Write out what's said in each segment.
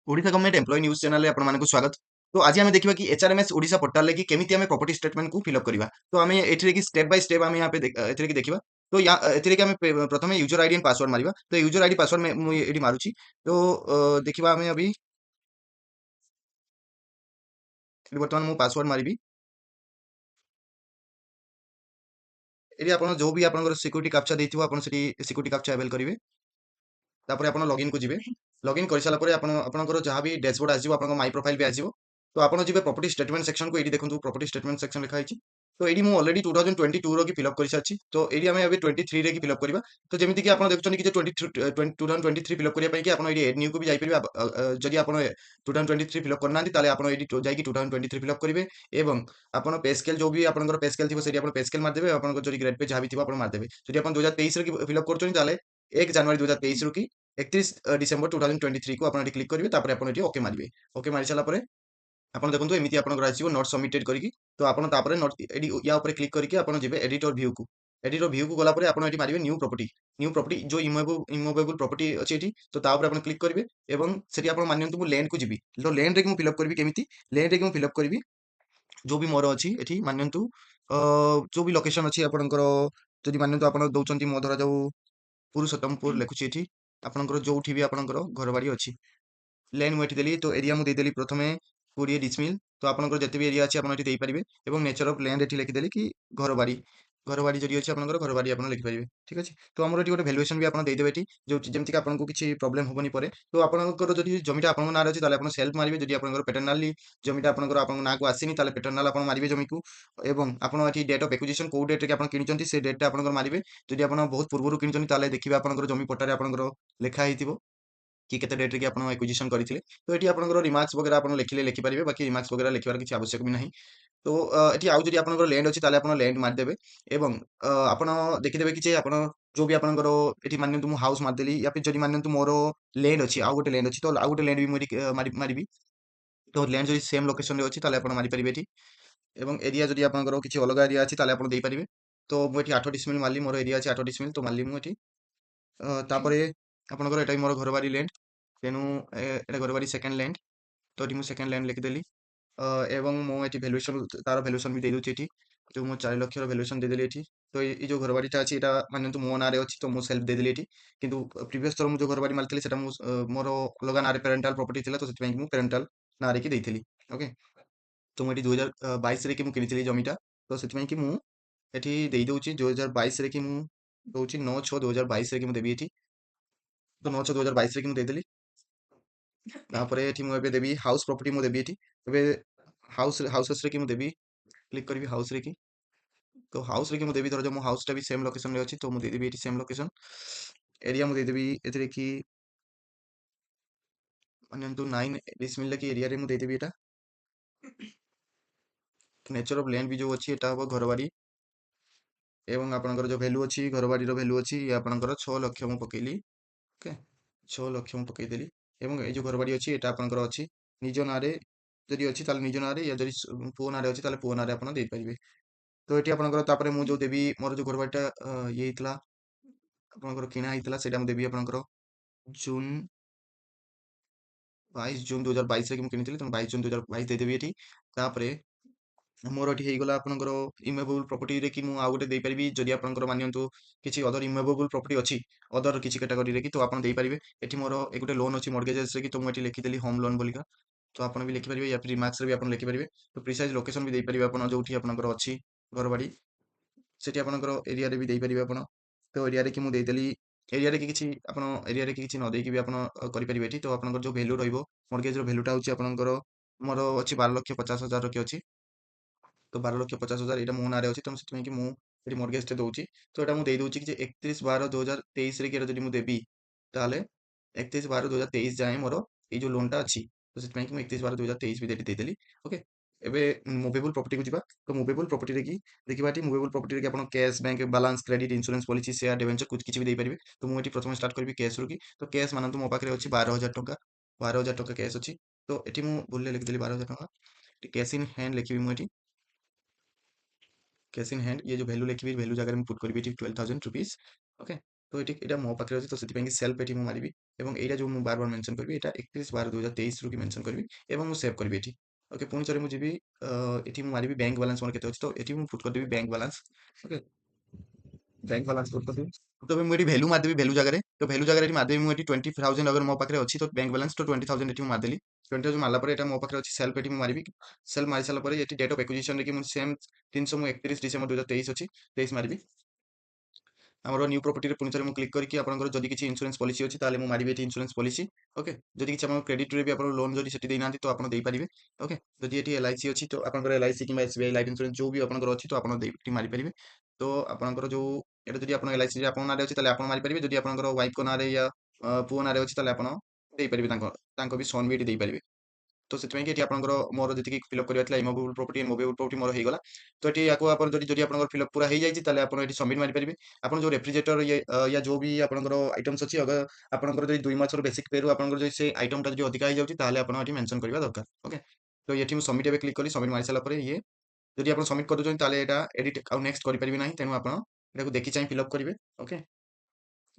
Odisha government employ news channel आपण मानक स्वागत। तो आज आम देखा कि एचआरएमएस ओडिशा पोर्टाल कि केमी आम प्रॉपर्टी स्टेटमेंट को फिलअप करवा। तो आम ये स्टेप बाय स्टेप आम यहाँ पे देखा। तो यहाँ प्रथम यूजर आईडी एंड पासवर्ड मारिबा। तो यूजर आईडी पासवर्ड मुझे मारुची। तो देखा आम अभी बर्तमान मु पासवर्ड मारिबी। ये आप जो भी आप सिक्यूरीटी कैप्चा देथिबो आपण सेठी सिक्यूरीटी कैप्चा अवेल करेंगे। तापर आपण लॉगिन को जिवे। लॉगिन कर सारा पर आपनकर जहाँ भी डैशबोर्ड आसीबो आपनकर माय प्रोफाइल भी आसीबो। तो आपण जिवे प्रॉपर्टी स्टेटमेंट सेक्शन को एडी देखंतु प्रॉपर्टी स्टेटमेंट सेक्शन लिखा हिची। तो एडी मु ऑलरेडी 2022 रो की फिलअप कर सारछि। तो एडी हमें अभी 23 रे की फिलअप करबा। तो जेमिति कि आपण देखछन कि जे 2023 फिलअप करिया पई कि आपण एडी एड न्यू को भी जाई परिबे। जदि आपण 2023 फिलअप करनांती ताले आपण एडी जाई कि 2023 फिलअप करिवे। एवं आपण पे स्केल जो भी आपनकर पे स्केल थिबो सेडी आपण पे स्केल मार देबे। आपनकर जदि ग्रेड पे जहाँ भी थिबो आपण मार देबे। जदि आपण 2023 रे की फिलअप करछन ताले 1 जनवरी 2023 रु की 31 डिसेंबर 2023 को आपण क्लिक करेंगे। तापर आपण ओके मारिबे। ओके मारि सारा परे आपण देखंतु एमिति आपनकर आसीबो नॉट सबमिटेड करिकी। तो आपण तापर नॉट एडी या ऊपर क्लिक करिकी आपण जिवे एडिटर व्यू को। एडिटर व्यू को गला परे आपण एटी मारिबे न्यू प्रॉपर्टी। न्यू प्रॉपर्टी जो इमूवेबल प्रॉपर्टी अछि एटी। तो ता ऊपर आपण क्लिक करिवे एवं सेठी आपण मानयंतु मु लैंड को जिबी। तो लैंड रे कि मु फिलअप करबी केमिति लैंड रे कि मु फिलअप करबी जो भी मोर अछि एठी मानयंतु जो भी लोकेशन अछि आपनकर जदि मानयंतु आपण दउचंती मो धरा जाऊ पुरुषोत्तमपुर लिखुछि एठी आपनकर जोउठी भी आपनकर घरबाड़ी अछि। लाइन मुझे देली। तो एरिया मुझे देदेली प्रथमे 20 डिसमिल। तो आपनकर जते भी एरिया अछि आपण एठी देई परिबे। एवं नेचर ऑफ लैंड एठी लिखि देली कि घरबाड़ी। घरबाड़ी जदि अछि आपनकर घरबाड़ी आपण लिखि परिबे। ठीक अछि। तो हमर एठी गोटे वैल्यूएशन भी आपण देई देबे एठी जो जेमति कि आपनको किछि प्रॉब्लम होबनी परे। तो आपनकर जदि जमिटा आपन नाम अछि ताले आपण सेल्फ मारिबे। जदि आपनकर पेटर्नली जमिटा आपनकर आपन ना को आसीनी ताले पेटर्नल आपण मारिबे जमि को। एवं आपण एठी डेट ऑफ एक्विजिशन को डेट रे आपण किनिचंती से डेट टा आपनकर मारिबे। जदि आपण बहुत पूर्वरु किनिचंती ताले देखिबे आपनकर जमि पट्टारे आपनकर लेखा हेतिबो कि केते डेट रे कि आपण एक्विजिशन करथिले। तो एठी आपनकर रिमार्क्स वगैरह आपण लेखिले लेखि परिबे। बाकी रिमार्क्स वगैरह लेखिबार किछि आवश्यक भी नाही। तो एठी आउ जदि आपनकर लैंड अछि ताले आपण लैंड मार देबे। एवं आपण देखिदेबे कि जे आपण जो भी आपनकर एठी मानयंतु मु हाउस मार देली या फिर जदि मानयंतु मोर लैंड अछि आउ गोटे लैंड अछि। तो आउ गोटे लैंड भी मु एठी मारिबी। तो लैंड जदि सेम लोकेशन रे अछि ताले आपण मारि परिबे एठी। एवं एरिया जदि आपनकर किछि अलग एरिया अछि ताले आपण देई परिबे। तो मु एठी 8 डिसमिल मारली मोर एरिया अछि 8 डिसमिल तो मारली मु एठी। तापरे आपनकर एटा मोर घरबाड़ी लैंड तेनु एटा घरबाड़ी सेकंड लैंड। तो एठी मु सेकंड लैंड लिखि देली। एवं मु एठी वैल्यूएशन तार वैल्यूएशन भी देइ दोछि एठी जो मु 4 लाख रो वैल्यूएशन दे देली एठी। तो ए जो घरबाड़ीटा अछि एटा मानन्तु मो नारे अछि तो मु सेल्फ दे देली एठी। किंतु प्रीवियस थर मु जो घरबाड़ी मारथिली सेटा मु मोर अलगा नारे पेरेंटल प्रॉपर्टी थिला तो सेति पई मु पेरेंटल नारे की देइथिली। ओके। तो मु एठी 2022 रे की मु किनिथिली जमीटा। तो सेति पई कि मु एठी देइ दोछि 2022 रे की मु दोछि 9/6/2022 रे की मु देबी एठी। तो 9/6/2022 रे की मु देइ देली। तापरे एठी मु एबे देबी हाउस प्रॉपर्टी मु देबी एठी। एबे हाउसेस रे की मु देबी क्लिक करिवि हाउस रे की। तो हाउस रे की मु देबी धर जो मो हाउस टा भी सेम लोकेशन रे अछि तो मु देइ देबी एठी सेम लोकेशन। एरिया मु देइ देबी एथिरे की मानन्तु 9 डिसमिल की एरिया रे मु देइ देबी एटा। नेचर ऑफ लैंड भी जो अछि एटा हबो घरबाड़ी। एवं आपनकर जो वैल्यू अछि घरबाड़ी रो वैल्यू अछि ये आपनकर 6 लाख मु पकेइली। ओके 6 लाख मु पकेइ देली। एवं ए जो घरबाड़ी अछि एटा आपनकर अछि निज नारे जदि अछि ताले निज नारे या जदि पुओ नारे अछि ताले पुओ नारे आपण देइ परिबे। तो एठी आपनकर तापरे मु जो देबी मोर जो घरबाड़ीटा ये हितला आपनकर किना हितला सेटा मु देबी आपनकर जून 22 जून 2022 रे कि मु किनिथिली त 22 जून 2022 देइ देबी एठी। तापरे मोर एठी हेइगला आपनकर इमूवेबल प्रॉपर्टी रे कि मु आ गोटे देइ परिबी जदि आपनकर मानियंतु किछि अदर इमूवेबल प्रॉपर्टी अछि अदर किछि कैटेगरी रे कि तो आपण देइ परिबे। एठी मोर ए गोटे लोन अछि मॉर्गेजेस रे कि तो मु एठी लिखि देली होम लोन बोलिका। तो आपण भी लिखि परिबे या फिर रिमार्क्स रे भी आपण लिखि परिबे। तो प्रिसाइज लोकेशन भी देइ परिबे आपण जोठी आपनकर अछि घरबाड़ी सेठी आपनकर एरिया रे भी देइ परिबे आपण। तो एरिया रे कि मु देइ देली। एरिया रे कि किछि आपण एरिया रे कि किछि न देइ कि भी आपण करि परिबे एठी। तो आपनकर जो वैल्यू रहइबो मॉर्गेज रो वैल्यूटा होछि आपनकर मोर अछि 12,50,000 रो कि अछि। तो 12,50,000 एटा मो नारे अछि तो सेति पई कि मु एठी मॉर्गेज टे दउची। तो एटा मु देइ दउची कि जे 31/12/2023 रे कि जदि मु देबी ताले 31/12/2023 जाए मोर ए जो लोन टा अछि। तो सेति पई कि मु 31/12/2023 भी देइ देली। ओके। एबे मूवेबल प्रॉपर्टी को जिबा। तो मूवेबल प्रॉपर्टी रे कि देखिबा एठी मूवेबल प्रॉपर्टी रे कि आपण cash bank balance credit insurance policy share debenture कुछ किछि भी देइ परिबे। तो मु एठी प्रथम स्टार्ट करबी कैश रो कि। तो कैश मानन्तु मो पाखरे अछि 12,000 टंका। 12,000 टंका कैश अछि। तो एठी मु भूलले लिखि देली 12,000 टंका। कैश इन हैंड लिखिबी मु एठी। कैश इन हैंड ये जो वैल्यू लिखिबी वैल्यू जगह में पुट करबी 12,000 रुपीस। ओके। তো ଏଇଟା ମୋ ପାଖରେ ଅଛି, ତ ସେଥିପାଇଁ କି ସେଲ୍ଫ ଏଠି ମୁଁ ମାରିବି ଏବଂ ଏଇଟା ଯୋଉ ମୁଁ ବାର ମେନସନ୍ କରିବି ଏଇଟା 31/12/2023 ରୁ କି ମେନସନ୍ କରିବି ଏବଂ ମୁଁ ସେଭ୍ କରିବି ଏଠି। ଓକେ, ପୁଣି ଥରେ ମୁଁ ଯିବି, ଏଠି ମୁଁ ମାରିବି ବ୍ୟାଙ୍କ ବାଲାନ୍ସ ମୋର କେତେ ଅଛି, ତ ଏଠି ମୁଁ ପୁଟ୍ କରିଦେବି bank balance. Okay, bank balance put କରିଦେବି। ତ ଏବେ ମୁଁ ଏଠି ଭ୍ୟାଲୁ ମାରିଦେବି, ଭ୍ୟାଲୁ ଜାଗାରେ, ତ ଭ୍ୟାଲୁ ଜାଗାରେ ଏଠି ମାରିଦେବି ମୁଁ ଏଠି 20,000 ଅଗର ମୋ ପାଖରେ ଅଛି, ତ ବ୍ୟାଙ୍କ ବାଲାନ୍ସ ତ 20,000 ଏଠି ମୁଁ ମାରିଦେଲି। 20,000 ମାରିଲା ପରେ ଏଇଟା ମୋ ପାଖରେ ଅଛି, ସେଲ୍ଫ ଏଠି ମୁଁ ମାରିବି। ସେଲ୍ଫ ମାରି ସାରିଲା ପରେ ଏଠି ଡେଟ୍ ଅଫ୍ ଏକ୍ୱିଜିସନ୍ ରେ କି ମୁଁ ସେମ୍ ଜିନିଷ ମୁଁ 31 ଡିସେମ୍ବର 2023 ଅଛି, 23 ମାରିବି। ଆମର ନ୍ୟୁ ପ୍ରପର୍ଟିରେ ପୁଣି ଥରେ ମୁଁ କ୍ଲିକ୍ କରିକି ଆପଣଙ୍କର ଯଦି କିଛି ଇନ୍ସୁରାନ୍ସ ପଲିସି ଅଛି ତାହେଲେ ମୁଁ ମାରିବି ଏଠି ଇନ୍ସୁରାନ୍ସ ପଲିସି। ଓକେ, ଯଦି କିଛି ଆପଣଙ୍କ କ୍ରେଡିଟ୍‌ରେ ବି ଆପଣ ଲୋନ୍ ଯଦି ସେଠି ଦେଇନାହାନ୍ତି ତ ଆପଣ ଦେଇପାରିବେ। ଓକେ, ଯଦି ଏଠି ଏଲ୍ଆଇସି ଅଛି ତ ଆପଣଙ୍କର ଏଲ୍ଆଇସି କିମ୍ବା ଏସ୍‌ବିଆଇ ଲାଇଫ୍ ଇନ୍ସୁରାନ୍ସ ଯୋଉ ବି ଆପଣଙ୍କର ଅଛି ତ ଆପଣ ଏଠି ମାରିପାରିବେ। ତ ଆପଣଙ୍କର ଯୋଉ ଏଇଟା ଯଦି ଆପଣ ଏଲ୍ଆଇସି ଆପଣଙ୍କ ନାଁରେ ଅଛି ତାହେଲେ ଆପଣ ମାରିପାରିବେ। ଯଦି ଆପଣଙ୍କର ୱାଇଫ୍‌ଙ୍କ ନାଁରେ ୟା ପୁଅ ନାଁରେ ଅଛି ତାହେଲେ ଆପଣ ଦେଇପାରିବେ, ତାଙ୍କ ବି ସନ୍ ବି ଏଠି ଦେଇପାରିବେ। ତ ସେଥିପାଇଁ କି ଏଠି ଆପଣଙ୍କର ମୋର ଯେତିକି ଫିଲ୍ଅପ୍ କରିବାର ଥିଲା ଇମୋଭେବଲ୍ ପ୍ରପର୍ଟି ମୋର ହେଇଗଲା। ତ ଏଠି ୟାକୁ ଆପଣ ଯଦି ଆପଣଙ୍କର ଫିଲ୍ଅପ୍ ପୁରା ହେଇଯାଇଛି ତାହେଲେ ଆପଣ ଏଠି ସବମିଟ୍ ମାରିପାରିବେ। ଆପଣ ଯୋଉ ରେଫ୍ରିଜରେଟର ୟା ଯୋଉ ବି ଆପଣଙ୍କର ଆଇଟମ୍ସ ଅଛି, ଅଗର ଆପଣଙ୍କର ଯଦି 2 ମାସର ବେସିକ୍ ପେରୁ ଆପଣଙ୍କର ଯଦି ସେ ଆଇଟମ୍‌ଟା ଯଦି ଅଧିକା ହେଇଯାଉଛି ତାହେଲେ ଆପଣ ଏଠି ମେନସନ୍ କରିବା ଦରକାର। ଓକେ, ତ ଏଠି ମୁଁ ସବମିଟ୍ ଏବେ କ୍ଲିକ୍ କଲି, ସବମିଟ୍ ମାରି ସାରିଲା ପରେ ଯଦି ଆପଣ ସବମିଟ୍ କରିଦଉଛନ୍ତି ତାହେଲେ ଏଇଟା ଏଡିଟ୍ ଆଉ ନେକ୍ସଟ୍ କରିପାରିବେ ନାହିଁ, ତେଣୁ ଆପଣ ଏଟାକୁ ଦେଖି ଚାହିଁ ଫିଲ୍ଅପ୍ କରିବେ। ଓକେ,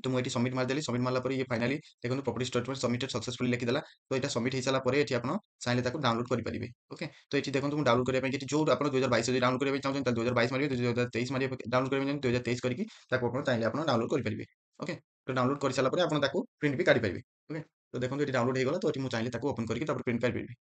ତ ମୁଁ ଏଠି ସବମିଟ୍ ମାରିଦେଲି, ସବମିଟ୍ ମାରିଲା ପରେ ଫାଇନାଲି ଦେଖନ୍ତୁ ପ୍ରପର୍ଟି ଷ୍ଟେଟମେଣ୍ଟ ସବମିଟେଡ୍ ସକ୍ସେସଫୁଲି ଲେଖିଦେଲା। ତ ଏଇଟା ସବମିଟ୍ ହେଇସାରିଲା ପରେ ଏଠି ଆପଣ ଚାହିଁଲେ ତାକୁ ଡାଉନଲୋଡ୍ କରିପାରିବେ। ଓକେ, ତ ଏଠି ଦେଖନ୍ତୁ ମୁଁ ଡାଉନଲୋଡ୍ କରିବା ପାଇଁ ଏଠି ଯୋଉ ଆପଣ 2022 ଯଦି ଡାଉନଲୋଡ୍ କରିବା ପାଇଁ ଚାହୁଁଛନ୍ତି ତାହେଲେ 2022 ମାରିବେ, ଯଦି 2023 ମାରିବେ ଡାଉନଲୋଡ୍ କରିବା ପାଇଁ ଚାହୁଁଛନ୍ତି 2023 କରିକି ତାକୁ ଆପଣ ଚାହିଁଲେ ଆପଣ ଡାଉନଲୋଡ୍ କରିପାରିବେ। ଓକେ, ତ ଡାଉନଲୋଡ୍ କରିସାରିଲା ପରେ ଆପଣ ତାକୁ ପ୍ରିଣ୍ଟ ବି କାଢିପାରିବେ। ଓକେ, ତ ଦେଖନ୍ତୁ ଏଠି ଡାଉନଲୋଡ୍ ହେଇଗଲା, ତ ଏଠି ମୁଁ ଚାହିଁଲେ ତାକୁ ଓପନ୍ କରିକି ତାପରେ ପ୍ରିଣ୍ଟ କାଢିପାରିବି।